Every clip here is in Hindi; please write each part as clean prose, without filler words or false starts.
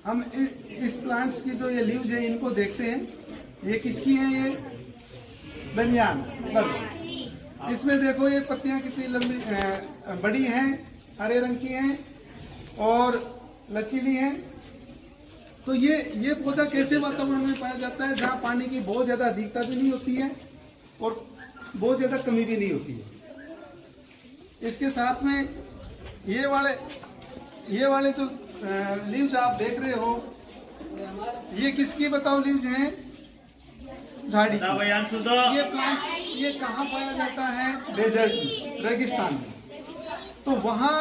हम इस प्लांट्स की जो ये लीव्स है इनको देखते हैं। ये किसकी है? ये बनियान। इसमें देखो ये पत्तियां कितनी लंबी बड़ी हैं, हरे रंग की हैं और लचीली हैं। तो ये पौधा कैसे वातावरण में पाया जाता है जहाँ पानी की बहुत ज्यादा अधिकता भी नहीं होती है और बहुत ज्यादा कमी भी नहीं होती है। इसके साथ में ये वाले जो लीव्स आप देख रहे हो, ये किसकी बताओ लीव्स हैं? झाड़ी की। ये प्लांट ये कहाँ पाया जाता है? डेजर्ट में, रेगिस्तान में। तो वहाँ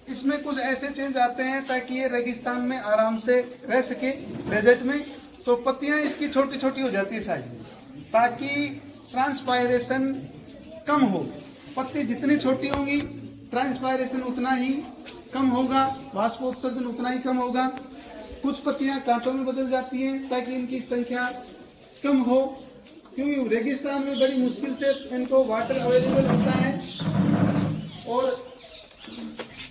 इसमें कुछ ऐसे चेंज आते हैं ताकि ये रेगिस्तान में आराम से रह सके, डेजर्ट में। तो पत्तियां इसकी छोटी छोटी हो जाती है साइज में, ताकि ट्रांसपायरेशन कम हो। पत्ती जितनी छोटी होंगी ट्रांसपायरेशन उतना ही कम होगा, वाष्पोत्सर्जन उतना ही कम होगा। कुछ पत्तियां कांटों में बदल जाती हैं ताकि इनकी संख्या कम हो, क्योंकि रेगिस्तान में बड़ी मुश्किल से इनको वाटर अवेलेबल होता है और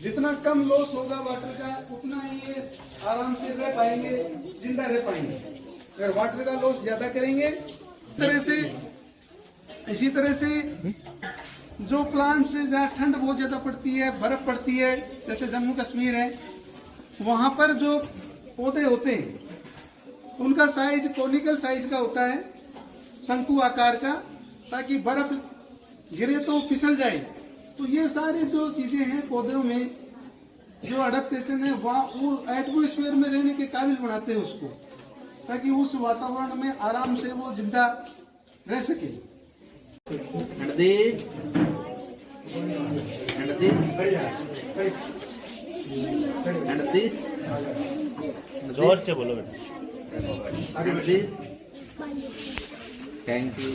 जितना कम लॉस होगा वाटर का उतना ही ये आराम से रह पाएंगे, जिंदा रह पाएंगे। अगर वाटर का लॉस ज्यादा करेंगे इसी तरह से जो प्लांट्स जहाँ ठंड बहुत ज्यादा पड़ती है, बर्फ पड़ती है, जैसे जम्मू कश्मीर है, वहां पर जो पौधे होते हैं उनका साइज कोनिकल साइज का होता है, शंकु आकार का, ताकि बर्फ गिरे तो फिसल जाए। तो ये सारी जो चीजें हैं पौधों में जो अडेप्टेशन है वहाँ वो एटमॉस्फेयर में रहने के काबिल बनाते हैं उसको, ताकि उस वातावरण में आराम से वो जिंदा रह सके। And this जोर से बोलो बेटा। and this thank you.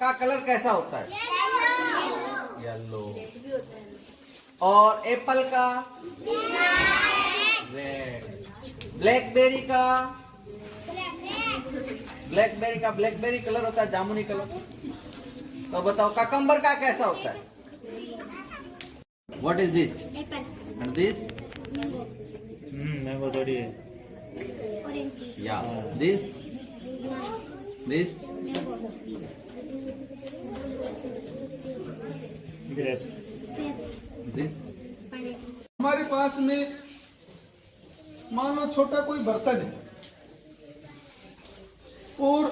का कलर कैसा होता है? येलो। और एप्पल का? रेड। ब्लैकबेरी कलर होता है, जामुनी कलर। तो बताओ ककम्बर का कैसा होता है? What is this? And this? Mango थोड़ी है। या दिस ग्रेप्स। दिस हमारे पास में मान लो छोटा कोई बर्तन है और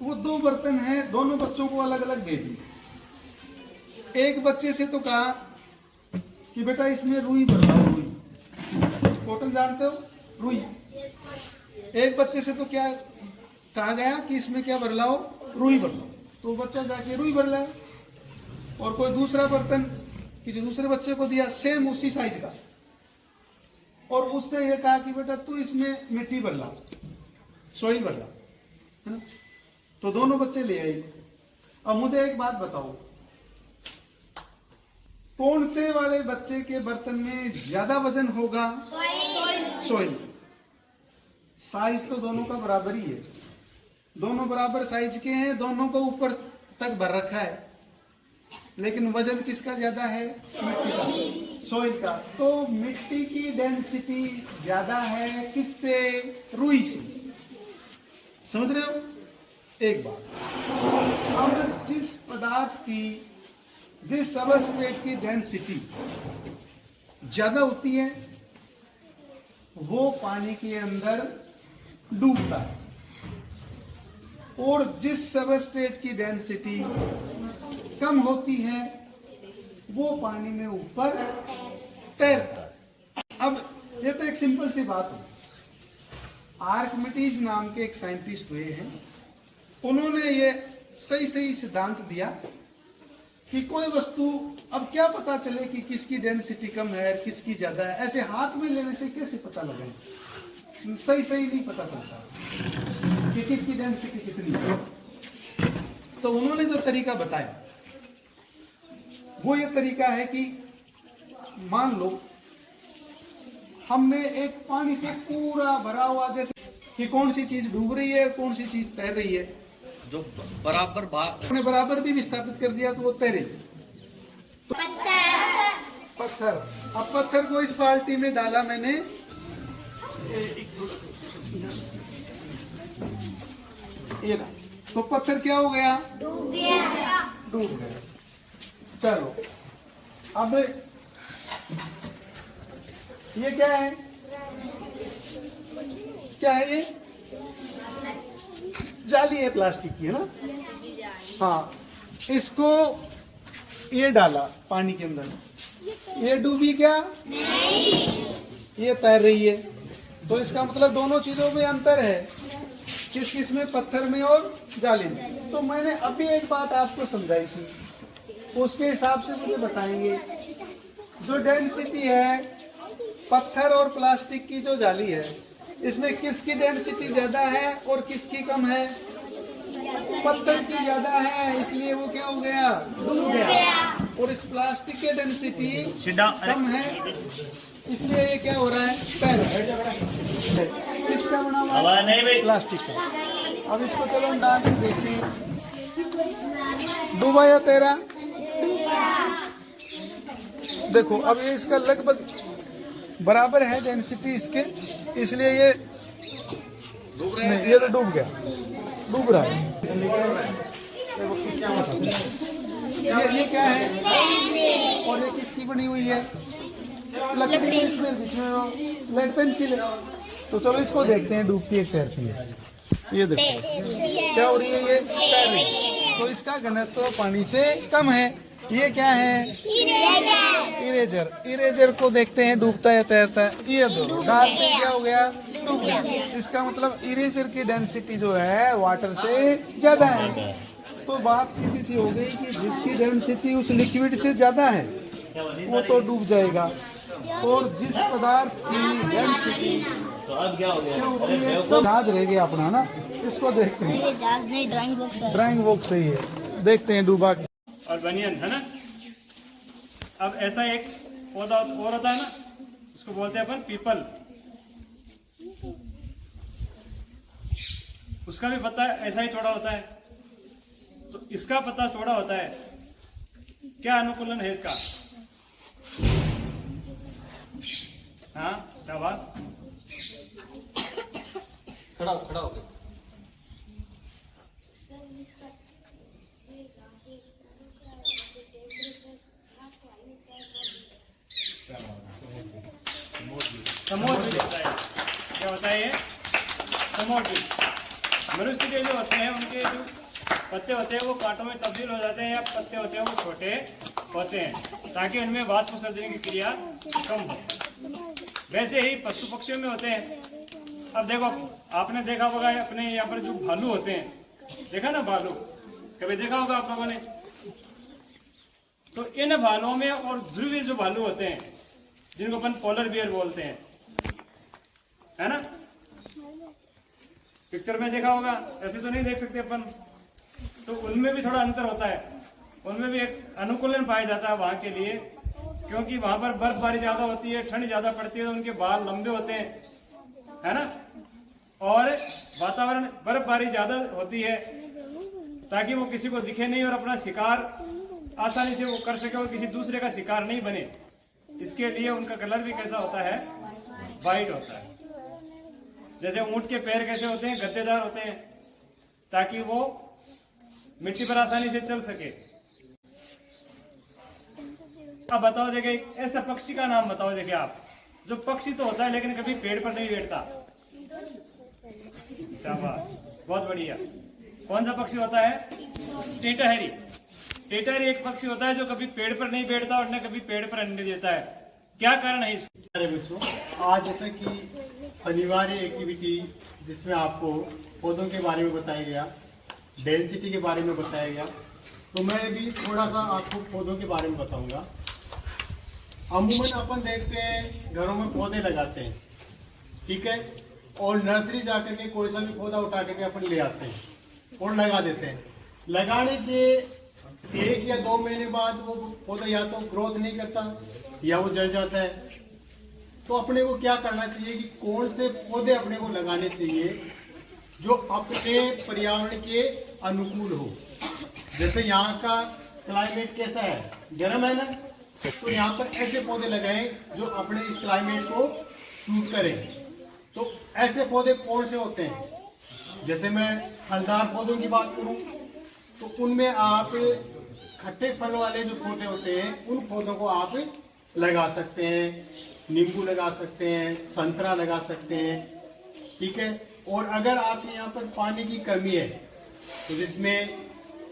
वो दो बर्तन हैं, दोनों बच्चों को अलग अलग दे दिए। एक बच्चे से तो कहा कि बेटा इसमें रुई भर लाओ, रुई बोतल जानते हो, रुई। एक बच्चे से तो क्या कहा गया कि इसमें क्या भर लाओ? रुई भर लाओ। तो बच्चा जाके रुई भर लाया। और कोई दूसरा बर्तन किसी दूसरे बच्चे को दिया सेम उसी साइज का, और उससे ये कहा कि बेटा तू इसमें मिट्टी भर ला, सॉइल भर ला, है ना। तो दोनों बच्चे ले आए। अब मुझे एक बात बताओ, कौन से वाले बच्चे के बर्तन में ज्यादा वजन होगा? सॉइल। साइज तो दोनों का बराबर ही है, दोनों बराबर साइज के हैं, दोनों को ऊपर तक भर रखा है, लेकिन वजन किसका ज्यादा है? मिट्टी का, सॉइल का। तो मिट्टी की डेंसिटी ज्यादा है किससे? रुई से। समझ रहे हो? एक बात, अब जिस पदार्थ की, जिस सबस्ट्रेट की डेंसिटी ज्यादा होती है वो पानी के अंदर डूबता है, और जिस सबस्ट्रेट की डेंसिटी कम होती है वो पानी में ऊपर तैरता है। अब ये तो एक सिंपल सी बात है। आर्किमिडीज नाम के एक साइंटिस्ट हुए हैं, उन्होंने ये सही सिद्धांत दिया कि कोई वस्तु, अब क्या पता चले कि किसकी डेंसिटी कम है किसकी ज्यादा है? ऐसे हाथ में लेने से कैसे पता लगे? सही नहीं पता चलता कि किसकी डेंसिटी कितनी है। तो उन्होंने जो तरीका बताया वो ये तरीका है कि मान लो हमने एक पानी से पूरा भरा हुआ, जैसे कि कौन सी चीज डूब रही है कौन सी चीज तैर रही है, जो बराबर बराबर भी विस्थापित कर दिया तो वो तैरे। तो पत्थर। अब पत्थर को इस बाल्टी में डाला मैंने ये ना, तो पत्थर क्या हो गया? डूब गया। चलो अब ये क्या है? क्या है ये? जाली है प्लास्टिक की, है ना? हाँ, इसको ये डाला पानी के अंदर, ये डूबी क्या? ये तैर रही है। तो इसका मतलब दोनों चीजों में अंतर है, किस किस में, पत्थर में और जाली में। तो मैंने अभी एक बात आपको समझाई थी, उसके हिसाब से मुझे बताएंगे। जो डेंसिटी है पत्थर और प्लास्टिक की, जो जाली है, इसमें किसकी डेंसिटी ज्यादा है और किसकी कम है? पत्थर की ज्यादा है, इसलिए वो क्या हो गया? डूब गया। और इस प्लास्टिक की डेंसिटी कम है, इसलिए ये क्या हो रहा है? तैर रहा है। किसका बना हुआ है? प्लास्टिक का। अब इसको चलो हम डाल के देखते हैं, डूबा या तैरा? देखो अब ये इसका लगभग बराबर है डेंसिटी इसके, इसलिए ये नहीं, ये तो डूब गया, डूब रहा है। ये क्या है और ये किसकी बनी हुई है? लकड़ी। इसमें लेड पेंसिल है। तो चलो इसको देखते हैं, डूबती है तैरती है। ये देखो क्या हो रही है, ये तैर रही है। तो इसका घनत्व पानी से कम है। ये क्या है? इरेजर। इरेजर को देखते हैं डूबता है तैरता है। ये दो डालते क्या हो गया? डूब गया। इसका मतलब इरेजर की डेंसिटी जो है वाटर से ज्यादा है। तो बात सीधी सी हो गई कि जिसकी डेंसिटी उस लिक्विड से ज्यादा है वो तो डूब जाएगा, और जिस पदार्थ की डेंसिटी जहाज रह गया अपना ना, इसको देखते हैं। ड्राइंग बॉक्स सही है, देखते हैं डूबा और बनियन है ना। अब ऐसा एक पौधा और होता है ना, इसको बोलते हैं अपन पीपल। उसका भी पत्ता ऐसा ही चौड़ा होता है, तो इसका पत्ता चौड़ा होता है। क्या अनुकूलन है इसका? हाँ, क्या बात? खड़ा हो गया। समोड्रिल होता है। क्या होता है ये? समोड्रिल। मनुष्य के जो होते हैं उनके जो पत्ते होते हैं वो कांटों में तब्दील हो जाते हैं, या पत्ते होते हैं वो छोटे होते हैं, ताकि उनमें वाष्प विसर्जन की क्रिया कम हो। वैसे ही पशु पक्षियों में होते हैं। अब देखो, आपने देखा होगा अपने यहाँ पर जो भालू होते हैं, देखा ना भालू, कभी देखा होगा आप लोगों ने। तो इन भालुओं में और ध्रुवीय जो भालू होते हैं, जिनको अपन पोलर बियर बोलते हैं, है ना, पिक्चर में देखा होगा, ऐसे तो नहीं देख सकते अपन। तो उनमें भी थोड़ा अंतर होता है, उनमें भी एक अनुकूलन पाया जाता है वहां के लिए, क्योंकि वहां पर बर्फबारी ज्यादा होती है, ठंड ज्यादा पड़ती है, तो उनके बाल लंबे होते हैं, है ना, और वातावरण बर्फबारी ज्यादा होती है, ताकि वो किसी को दिखे नहीं और अपना शिकार आसानी से वो कर सके और किसी दूसरे का शिकार नहीं बने। इसके लिए उनका कलर भी कैसा होता है? वाइट होता है। जैसे ऊंट के पैर कैसे होते हैं? गद्देदार होते हैं, ताकि वो मिट्टी पर आसानी से चल सके। अब बताओ, देखिए ऐसा पक्षी का नाम बताओ। देखिए आप, जो पक्षी तो होता है लेकिन कभी पेड़ पर नहीं बैठता। शाबाश, बहुत बढ़िया। कौन सा पक्षी होता है? टिटहरी। टिटहरी एक पक्षी होता है जो कभी पेड़ पर नहीं बैठता और न कभी पेड़ पर अंडे देता है। क्या कारण है इसका? बच्चों, आज जैसे कि शनिवार एक्टिविटी जिसमें आपको पौधों के बारे में बताया गया, डेंसिटी के बारे में बताया गया, तो मैं भी थोड़ा सा आपको पौधों के बारे में बताऊंगा। अमूमन अपन देखते हैं घरों में पौधे लगाते हैं, ठीक है, और नर्सरी जाकर के कोई सा भी पौधा उठा करके अपन ले आते हैं और लगा देते हैं। लगाने के 1 या 2 महीने बाद वो पौधा या तो ग्रोथ नहीं करता या वो जल जाता है। तो अपने को क्या करना चाहिए कि कौन से पौधे अपने को लगाने चाहिए जो अपने पर्यावरण के अनुकूल हो। जैसे यहाँ का क्लाइमेट कैसा है? गर्म है ना, तो यहाँ पर ऐसे पौधे लगाएं जो अपने इस क्लाइमेट को सूट करें। तो ऐसे पौधे कौन से होते हैं? जैसे मैं फलदार पौधों की बात करूं तो उनमें आप खट्टे फल वाले जो पौधे होते हैं उन पौधों को आप लगा सकते हैं। नींबू लगा सकते हैं, संतरा लगा सकते हैं, ठीक है। और अगर आपके यहाँ पर पानी की कमी है तो जिसमें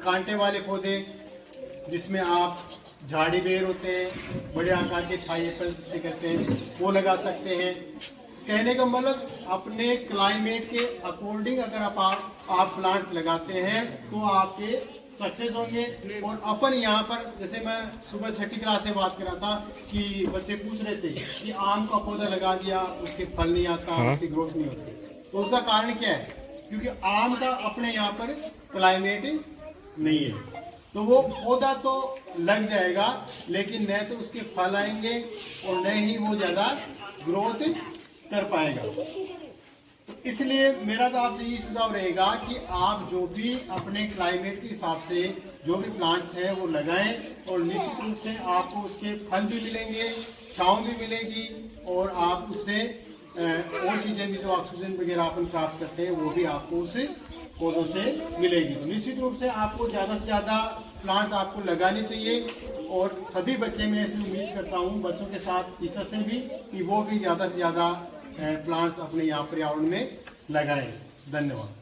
कांटे वाले पौधे, जिसमें आप झाड़ी बेर होते हैं, बड़े आकार के थाई एप्पल जिसे कहते हैं, वो लगा सकते हैं। कहने का मतलब अपने क्लाइमेट के अकॉर्डिंग अगर आप प्लांट्स लगाते हैं तो आपके सक्सेस होंगे। और अपन यहाँ पर जैसे मैं सुबह छठी क्लास से बात कर रहा था कि बच्चे पूछ रहे थे कि आम का पौधा लगा दिया, उसके फल नहीं आता, उसकी ग्रोथ नहीं होती, तो उसका कारण क्या है? क्योंकि आम का अपने यहाँ पर क्लाइमेट नहीं है, तो वो पौधा तो लग जाएगा लेकिन न तो उसके फल आएंगे और न ही वो ज्यादा ग्रोथ कर पाएगा। तो इसलिए मेरा तो आपसे यही सुझाव रहेगा कि आप जो भी अपने क्लाइमेट के हिसाब से जो भी प्लांट्स हैं वो लगाएं और निश्चित रूप से आपको उसके फल भी मिलेंगे, छांव भी मिलेगी और आप उससे और चीजें भी जो ऑक्सीजन वगैरह अपन प्राप्त करते हैं वो भी आपको उस पौधों से मिलेगी। तो निश्चित रूप से आपको ज्यादा से ज्यादा प्लांट्स आपको लगाने चाहिए और सभी बच्चे मैं ऐसे उम्मीद करता हूँ बच्चों के साथ टीचर से भी कि वो भी ज्यादा से ज्यादा प्लांट्स अपने यहाँ पर्यावरण में लगाएं। धन्यवाद।